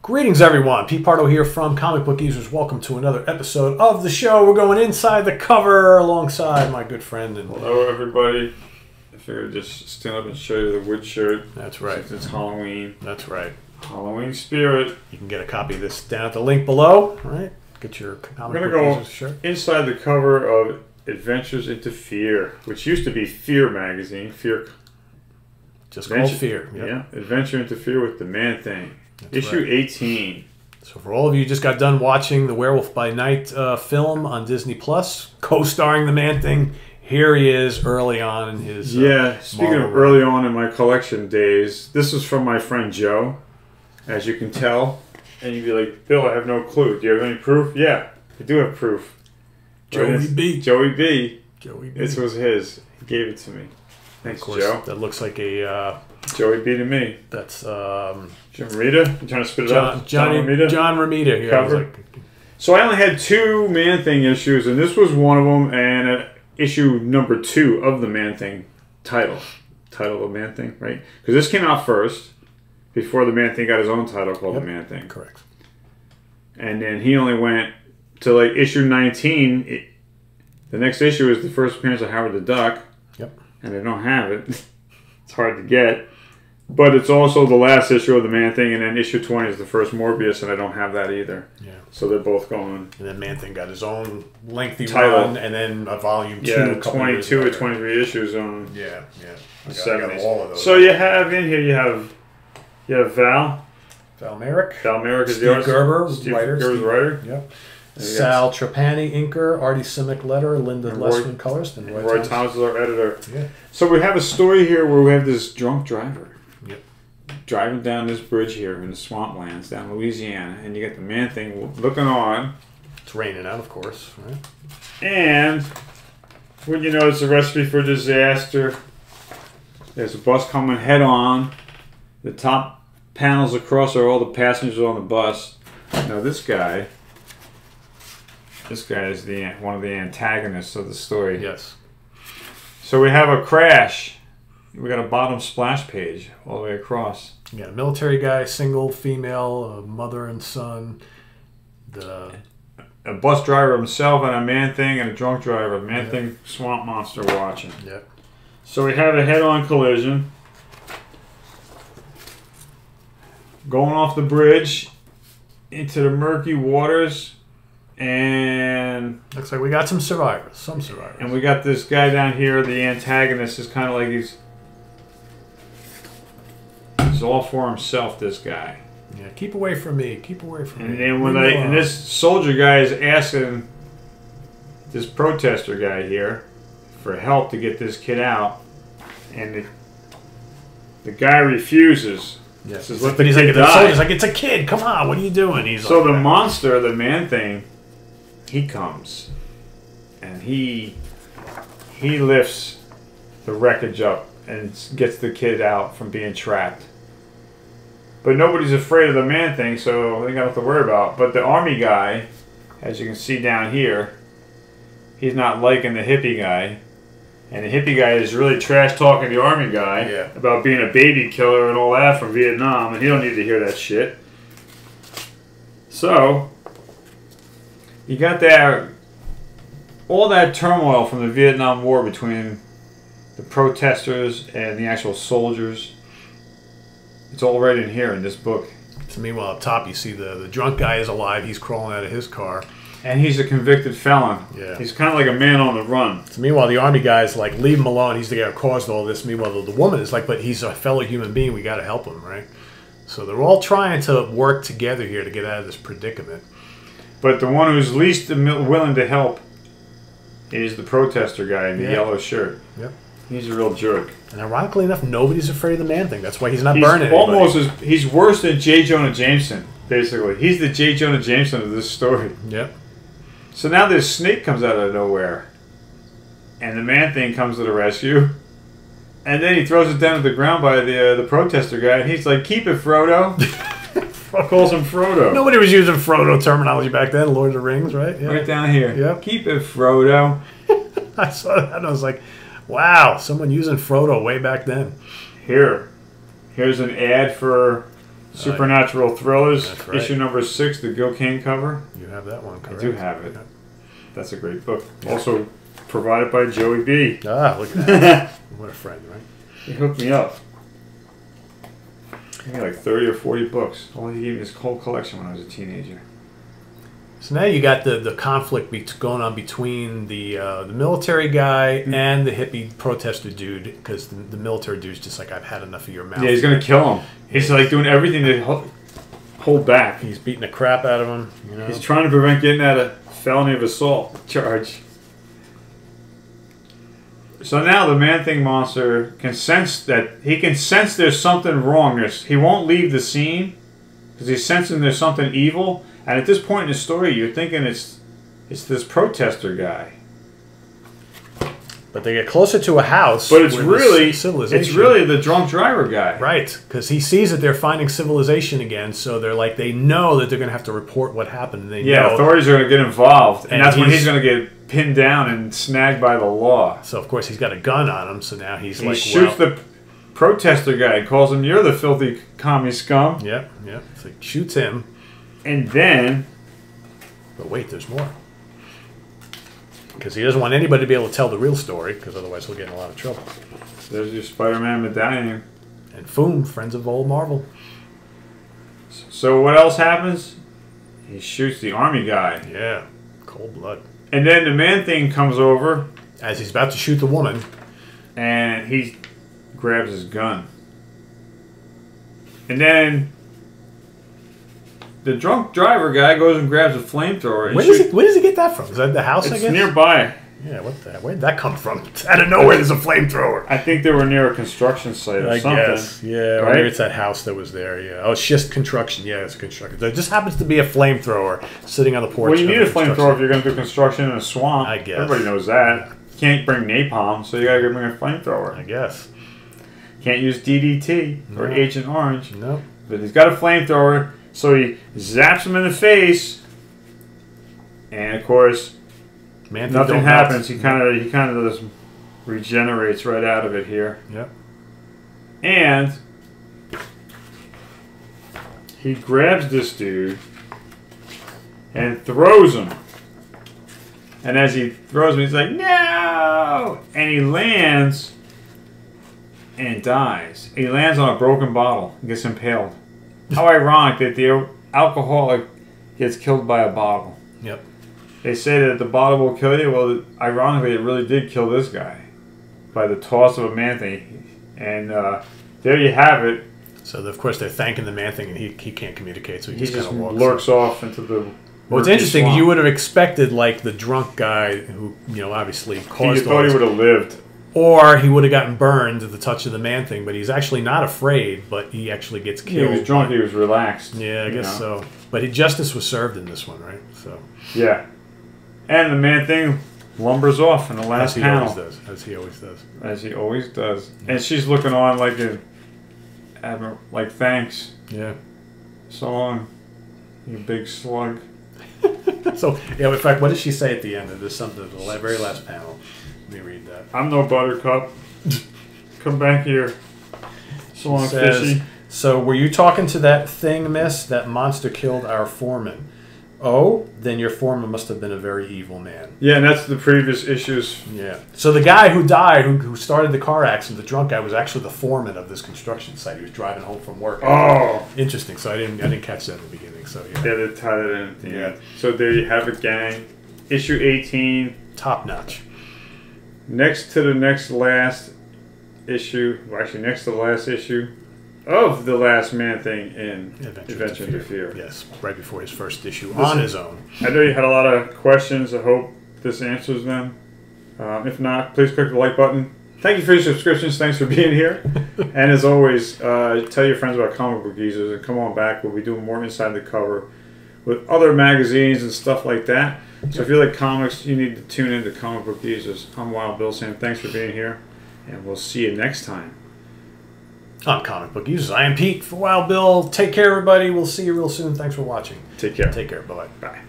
Greetings, everyone. Pete Pardo here from Comic Book Users. Welcome to another episode of the show. We're going inside the cover alongside my good friend. And hello, everybody. I figured I'd just stand up and show you the wood shirt. That's right. Since it's Halloween. That's right. Halloween spirit. You can get a copy of this down at the link below. All right. Get your Comic Book Users shirt. Inside the cover of Adventures into Fear, which used to be Fear magazine. Fear. Just called Fear. Yep. Yeah. Adventure into Fear with the Man-Thing. That's Issue right. 18. So for all of you who just got done watching the Werewolf by Night film on Disney Plus, co-starring the Man-Thing, here he is early on in his speaking of early on in my collection days, this is from my friend Joe, as you can tell. And you'd be like, Bill, I have no clue. Do you have any proof? Yeah, I do have proof. Joey B. Joey B. Joey B. This was his. He gave it to me. Thanks, of course, Joe. That looks like a... Joey B to me. That's Jim Romita. You trying to spit it out? John Romita. Yeah, cover. So I only had 2 Man-Thing issues, and this was one of them, and issue number 2 of the Man-Thing title of Man-Thing, right? Because this came out first before the Man-Thing got his own title called the Man-Thing. Correct. And then he only went to like issue 19. The next issue is the first appearance of Howard the Duck. Yep. And I don't have it. It's hard to get. But it's also the last issue of the Man-Thing, and then issue 20 is the first Morbius, and I don't have that either. Yeah. So they're both going. And then Man-Thing got his own lengthy title run, and then a volume 2. Yeah, 22 or 23 issues on. Yeah, yeah. I got all of those. So you have in here, you have Val. Val Merrick. Val Merrick is Steve the artist. Gerber, Steve writer. Gerber's writer. Yep. Sal Trapani, inker. Artie Simic, letter. Linda Lessman, colorist. And Roy Thomas is our editor. Yeah. So we have a story here where we have this drunk driver. Yep. Driving down this bridge here in the swamplands down Louisiana, and you got the Man-Thing looking on. It's raining out, of course, right? And when you know it's a recipe for disaster, there's a bus coming head on. The top panels across are all the passengers on the bus. Now this guy is one of the antagonists of the story. Yes. So we have a crash. We got a bottom splash page all the way across. Yeah, a military guy, single, female, a mother and son. A bus driver himself and a Man-Thing and a drunk driver. Man-Thing swamp monster watching. Yep. So we have a head-on collision. Going off the bridge into the murky waters. And looks like we got some survivors. And we got this guy down here. The antagonist is kind of like he's all for himself. This guy. Yeah, keep away from me. Keep away from me. And and this soldier guy is asking this protester guy here for help to get this kid out, and the guy refuses. Yes, says, but he's like, the soldier's like, it's a kid. Come on, what are you doing? He's so like, the monster, the Man-Thing. He comes, and he lifts the wreckage up and gets the kid out from being trapped. But nobody's afraid of the Man-Thing, so they got nothing to worry about. But the army guy, as you can see down here, he's not liking the hippie guy. And the hippie guy is really trash-talking the army guy about being a baby killer and all that from Vietnam, and he don't need to hear that shit. So you got all that turmoil from the Vietnam War between the protesters and the actual soldiers. It's all right in here in this book. So meanwhile, up top, you see the drunk guy is alive. He's crawling out of his car. And he's a convicted felon. Yeah. He's kind of like a man on the run. So meanwhile, the army guy's like, leave him alone. He's the guy who caused all this. Meanwhile, the woman is like, but he's a fellow human being. We got to help him, right? So they're all trying to work together here to get out of this predicament. But the one who's least willing to help is the protester guy in the yellow shirt. Yep. He's a real jerk. And ironically enough, nobody's afraid of the Man-Thing. That's why he's not burning anybody. He's worse than J. Jonah Jameson, basically. He's the J. Jonah Jameson of this story. Yep. So now this snake comes out of nowhere. And the Man-Thing comes to the rescue. And then he throws it down to the ground by the protester guy. And he's like, keep it, Frodo. Calls him Frodo. Nobody was using Frodo terminology back then. Lord of the Rings, right? Yeah. Right down here. Yep. Keep it, Frodo. I saw that and I was like, wow, someone using Frodo way back then. Here's an ad for Supernatural Thrillers, That's right. issue number 6, the Gil Kane cover. You have that one, correct? I do have it. Yeah. That's a great book. Also provided by Joey B. Ah, look at that. What a friend, right? He hooked me up. He had like 30 or 40 books. All he gave me his whole collection when I was a teenager. So now you got the conflict going on between the military guy and the hippie protester dude, because the military dude's just like, I've had enough of your mouth. Yeah, he's gonna kill him. He's like doing everything to hold back. He's beating the crap out of him. You know? He's trying to prevent getting that a felony of assault charge. So now the Man-Thing monster can sense there's something wrong. He won't leave the scene because he's sensing there's something evil. And at this point in the story, you're thinking it's this protester guy. But they get closer to a house. But it's where really civilization. It's really the drunk driver guy. Right, because he sees that they're finding civilization again, so they know that they're going to have to report what happened. And know. Authorities are going to get involved, and that's when he's going to get pinned down and snagged by the law. So of course he's got a gun on him. So now he shoots the protester guy, calls him, "You're the filthy commie scum." Yep. So he shoots him, and then. But wait, there's more. Because he doesn't want anybody to be able to tell the real story, because otherwise he'll get in a lot of trouble. There's your Spider-Man medallion. And boom, friends of old Marvel. So what else happens? He shoots the army guy. Yeah, cold blood. And then the Man-Thing comes over. As he's about to shoot the woman. And he grabs his gun. And then the drunk driver guy goes and grabs a flamethrower. Where does he get that from? Is that the house, I guess? It's nearby. Yeah, where did that come from? Out of nowhere, there's a flamethrower. I think they were near a construction site or something. I guess, yeah. Right? Or maybe it's that house that was there, yeah. Oh, it's just construction. Yeah, it's construction. There just happens to be a flamethrower sitting on the porch. Well, you need a flamethrower if you're going to do construction in a swamp. I guess. Everybody knows that. You can't bring napalm, so you got to bring a flamethrower. I guess. Can't use DDT or Agent Orange. No. But he's got a flamethrower, so he zaps him in the face, and of course, nothing happens. He kind of just regenerates right out of it here. Yep. And he grabs this dude and throws him. And as he throws him, he's like, "No!" And he lands and dies. He lands on a broken bottle and gets impaled. How ironic that the alcoholic gets killed by a bottle. Yep. They say that the bottle will kill you. Well, ironically, it really did kill this guy by the toss of a Man-Thing. And there you have it. So, of course, they're thanking the Man-Thing, and he can't communicate, so he just kind of walks lurks off into the... Well, it's interesting. Swamp. You would have expected, like, the drunk guy who, obviously caused thought he would have lived. Or he would have gotten burned at the touch of the Man-Thing, but he's actually not afraid, but he actually gets killed. He was drunk, he was relaxed. Yeah, I guess so. But justice was served in this one, right? So. Yeah. And the Man-Thing lumbers off in the last panel. As he always does. As he always does. And she's looking on like thanks. Yeah. So long, you big slug. So, yeah, in fact, what does she say at the end of this? Something, the very last panel. Let me read that. I'm no buttercup. Come back here. So long, fishy. So, were you talking to that thing, miss? That monster killed our foreman. Oh, then your foreman must have been a very evil man. Yeah, and that's the previous issues. Yeah. So the guy who died, who started the car accident, the drunk guy, was actually the foreman of this construction site. He was driving home from work. Oh, interesting. So I didn't catch that in the beginning. So yeah, they tied it in at the end. So there you have it, gang. Issue 18, top notch. Next to the next last issue, well, actually next to the last issue of the last Man-Thing in Adventure into Fear. Yes, right before his first issue on his own. I know you had a lot of questions. I hope this answers them. If not, please click the like button. Thank you for your subscriptions. Thanks for being here. And as always, tell your friends about Comic Book Geezers and come on back. We'll be doing more Inside the Cover with other magazines and stuff like that. So if you like comics, you need to tune into Comic Book Geezers. I'm Wild Bill saying thanks for being here, and we'll see you next time. On Comic Book Users, I am Pete for Wild Bill. Take care, everybody. We'll see you real soon. Thanks for watching. Take care. Take care. Bye-bye. Bye.